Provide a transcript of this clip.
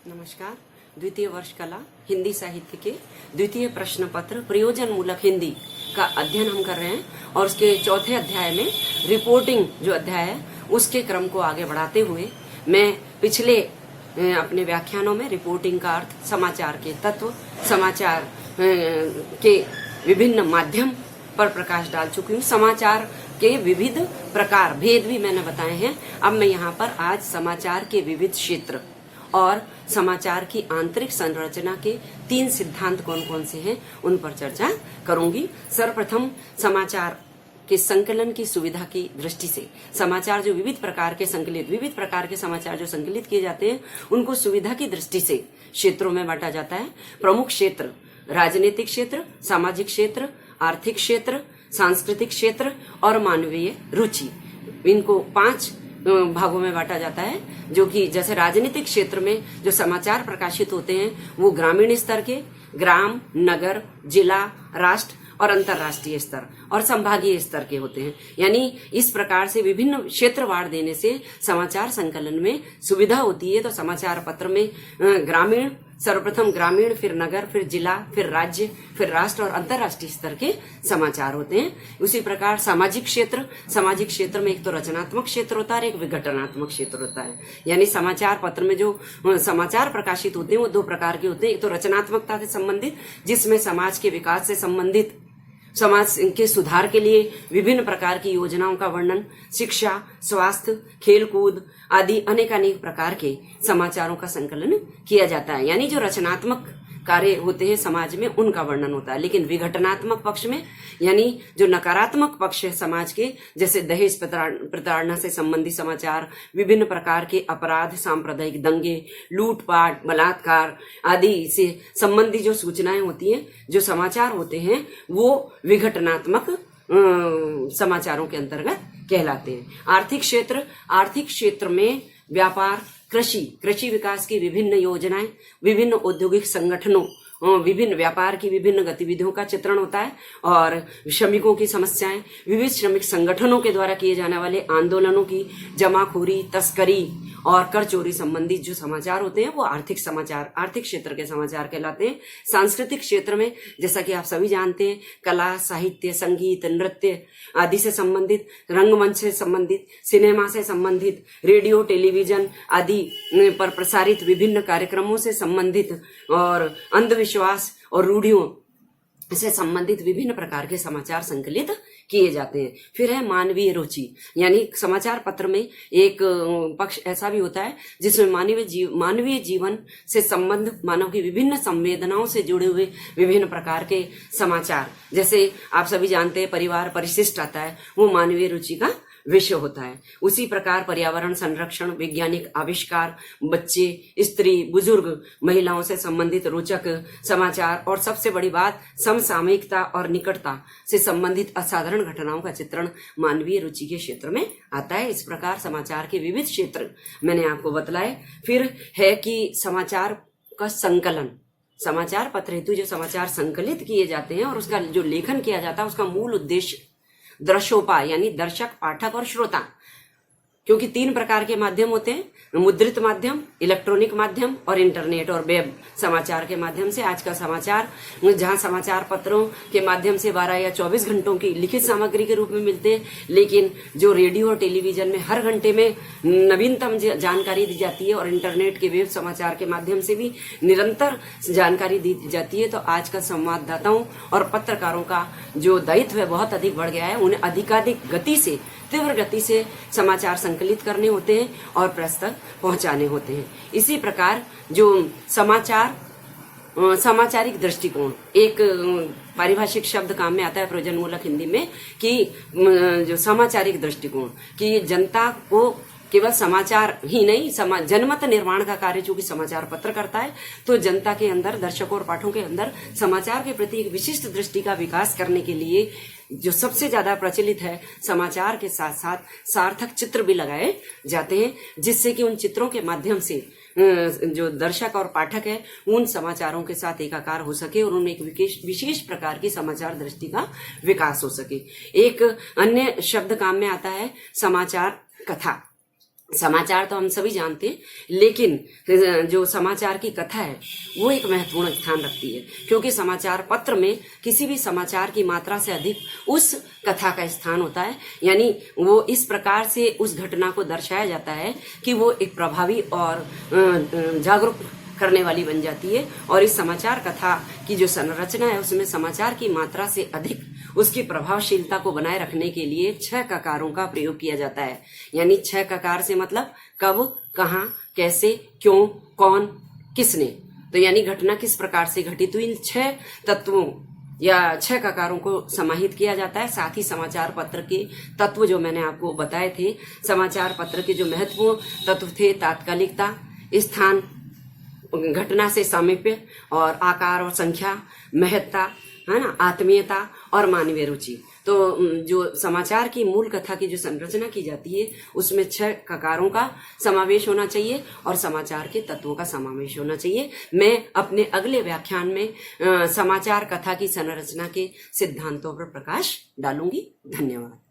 नमस्कार। द्वितीय वर्ष कला हिंदी साहित्य के द्वितीय प्रश्न पत्र प्रयोजन मूलक हिंदी का अध्ययन हम कर रहे हैं और उसके चौथे अध्याय में रिपोर्टिंग जो अध्याय है उसके क्रम को आगे बढ़ाते हुए मैं पिछले अपने व्याख्यानों में रिपोर्टिंग का अर्थ, समाचार के तत्व, समाचार के विभिन्न माध्यम पर प्रकाश डाल चुकी हूँ। समाचार के विविध प्रकार, भेद भी मैंने बताए हैं। अब मैं यहाँ पर आज समाचार के विविध क्षेत्र और समाचार की आंतरिक संरचना के 3 सिद्धांत कौन कौन से हैं उन पर चर्चा करूंगी। सर्वप्रथम समाचार के संकलन की सुविधा की दृष्टि से समाचार जो विविध प्रकार के समाचार जो संकलित किए जाते हैं उनको सुविधा की दृष्टि से क्षेत्रों में बांटा जाता है। प्रमुख क्षेत्र राजनीतिक क्षेत्र, सामाजिक क्षेत्र, आर्थिक क्षेत्र, सांस्कृतिक क्षेत्र और मानवीय रुचि, इनको 5 भागों में बांटा जाता है। जो कि जैसे राजनीतिक क्षेत्र में जो समाचार प्रकाशित होते हैं वो ग्रामीण स्तर के, ग्राम, नगर, जिला, राष्ट्र और अंतर्राष्ट्रीय स्तर और संभागीय स्तर के होते हैं। यानी इस प्रकार से विभिन्न क्षेत्रवार देने से समाचार संकलन में सुविधा होती है। तो समाचार पत्र में ग्रामीण, सर्वप्रथम ग्रामीण, फिर नगर, फिर जिला, फिर राज्य, फिर राष्ट्र और अंतर्राष्ट्रीय स्तर के समाचार होते हैं। उसी प्रकार सामाजिक क्षेत्र में एक तो रचनात्मक क्षेत्र होता है और एक विघटनात्मक क्षेत्र होता है। यानी समाचार पत्र में जो समाचार प्रकाशित होते हैं वो 2 प्रकार के होते हैं। एक तो रचनात्मकता से संबंधित, जिसमें समाज के विकास से संबंधित, समाज के सुधार के लिए विभिन्न प्रकार की योजनाओं का वर्णन, शिक्षा, स्वास्थ्य, खेलकूद आदि अनेक प्रकार के समाचारों का संकलन किया जाता है। यानी जो रचनात्मक कार्य होते हैं समाज में उनका वर्णन होता है। लेकिन विघटनात्मक पक्ष में, यानी जो नकारात्मक पक्ष है समाज के, जैसे दहेज प्रताड़ना से संबंधित समाचार, विभिन्न प्रकार के अपराध, सांप्रदायिक दंगे, लूटपाट, बलात्कार आदि से संबंधी जो सूचनाएं होती हैं, जो समाचार होते हैं, वो विघटनात्मक समाचारों के अंतर्गत कहलाते हैं। आर्थिक क्षेत्र में व्यापार, कृषि विकास की विभिन्न योजनाएं, विभिन्न औद्योगिक संगठनों, विभिन्न व्यापार की विभिन्न गतिविधियों का चित्रण होता है और श्रमिकों की समस्याएं, विविध श्रमिक संगठनों के द्वारा किए जाने वाले आंदोलनों की, जमाखोरी, तस्करी और कर चोरी संबंधित जो समाचार होते हैं वो आर्थिक क्षेत्र के समाचार कहलाते हैं। सांस्कृतिक क्षेत्र में, जैसा कि आप सभी जानते हैं, कला, साहित्य, संगीत, नृत्य आदि से संबंधित, रंगमंच से संबंधित, सिनेमा से संबंधित, रेडियो, टेलीविजन आदि पर प्रसारित विभिन्न कार्यक्रमों से संबंधित और अंधविश्वास और रूढ़ियों से संबंधित विभिन्न प्रकार के समाचार संकलित किए जाते हैं। फिर है मानवीय रुचि, यानी समाचार पत्र में एक पक्ष ऐसा भी होता है जिसमें मानवीय जीवन से संबंध, मानव की विभिन्न संवेदनाओं से जुड़े हुए विभिन्न प्रकार के समाचार, जैसे आप सभी जानते हैं परिवार परिशिष्ट आता है, वो मानवीय रुचि का विषय होता है। उसी प्रकार पर्यावरण संरक्षण, वैज्ञानिक आविष्कार, बच्चे, स्त्री, बुजुर्ग, महिलाओं से संबंधित रोचक समाचार और सबसे बड़ी बात समसामयिकता और निकटता से संबंधित असाधारण घटनाओं का चित्रण मानवीय रुचि के क्षेत्र में आता है। इस प्रकार समाचार के विविध क्षेत्र मैंने आपको बतलाए। फिर है कि समाचार का संकलन, समाचार पत्र हेतु जो समाचार संकलित किए जाते हैं और उसका जो लेखन किया जाता है उसका मूल उद्देश्य दर्शोपाय, यानी दर्शक, पाठक और श्रोता, क्योंकि 3 प्रकार के माध्यम होते हैं, मुद्रित माध्यम, इलेक्ट्रॉनिक माध्यम और इंटरनेट और वेब समाचार के माध्यम से। आज का समाचार जहां समाचार पत्रों के माध्यम से 12 या 24 घंटों की लिखित सामग्री के रूप में मिलते हैं, लेकिन जो रेडियो और टेलीविजन में हर घंटे में नवीनतम जानकारी दी जाती है और इंटरनेट के वेब समाचार के माध्यम से भी निरंतर जानकारी दी जाती है, तो आज का संवाददाताओं और पत्रकारों का जो दायित्व है बहुत अधिक बढ़ गया है। उन्हें अधिकाधिक तीव्र गति से समाचार संकलित करने होते हैं और प्रेस तक पहुंचाने होते हैं। इसी प्रकार जो समाचारिक दृष्टिकोण, एक पारिभाषिक शब्द काम में आता है प्रयोजन मूलक हिंदी में, कि जो समाचारिक दृष्टिकोण, कि जनता को केवल समाचार ही नहीं, जनमत निर्माण का कार्य चूंकि समाचार पत्र करता है, तो जनता के अंदर, दर्शकों और पाठकों के अंदर समाचार के प्रति एक विशिष्ट दृष्टि का विकास करने के लिए जो सबसे ज्यादा प्रचलित है, समाचार के साथ साथ सार्थक चित्र भी लगाए जाते हैं, जिससे कि उन चित्रों के माध्यम से जो दर्शक और पाठक है उन समाचारों के साथ एकाकार हो सके और उनमें एक विशेष प्रकार की समाचार दृष्टि का विकास हो सके। एक अन्य शब्द काम में आता है समाचार कथा। समाचार तो हम सभी जानते हैं, लेकिन जो समाचार की कथा है वो एक महत्वपूर्ण स्थान रखती है, क्योंकि समाचार पत्र में किसी भी समाचार की मात्रा से अधिक उस कथा का स्थान होता है। यानी वो इस प्रकार से उस घटना को दर्शाया जाता है कि वो एक प्रभावी और जागरूक करने वाली बन जाती है। और इस समाचार कथा की जो संरचना है उसमें समाचार की मात्रा से अधिक उसकी प्रभावशीलता को बनाए रखने के लिए 6 ककारों का प्रयोग किया जाता है। यानी 6 ककार से मतलब कब, कहाँ, कैसे, क्यों, कौन, किसने। तो यानी घटना किस प्रकार से घटित हुई, इन 6 तत्वों या 6 ककारों को समाहित किया जाता है। साथ ही समाचार पत्र के तत्व जो मैंने आपको बताए थे, समाचार पत्र के जो महत्वपूर्ण तत्व थे, तात्कालिकता, स्थान, घटना से सामीप्य और आकार और संख्या, महत्ता, है ना, आत्मीयता और मानवीय रुचि। तो जो समाचार की मूल कथा की जो संरचना की जाती है उसमें 6 ककारों का समावेश होना चाहिए और समाचार के तत्वों का समावेश होना चाहिए। मैं अपने अगले व्याख्यान में समाचार कथा की संरचना के सिद्धांतों पर प्रकाश डालूंगी। धन्यवाद।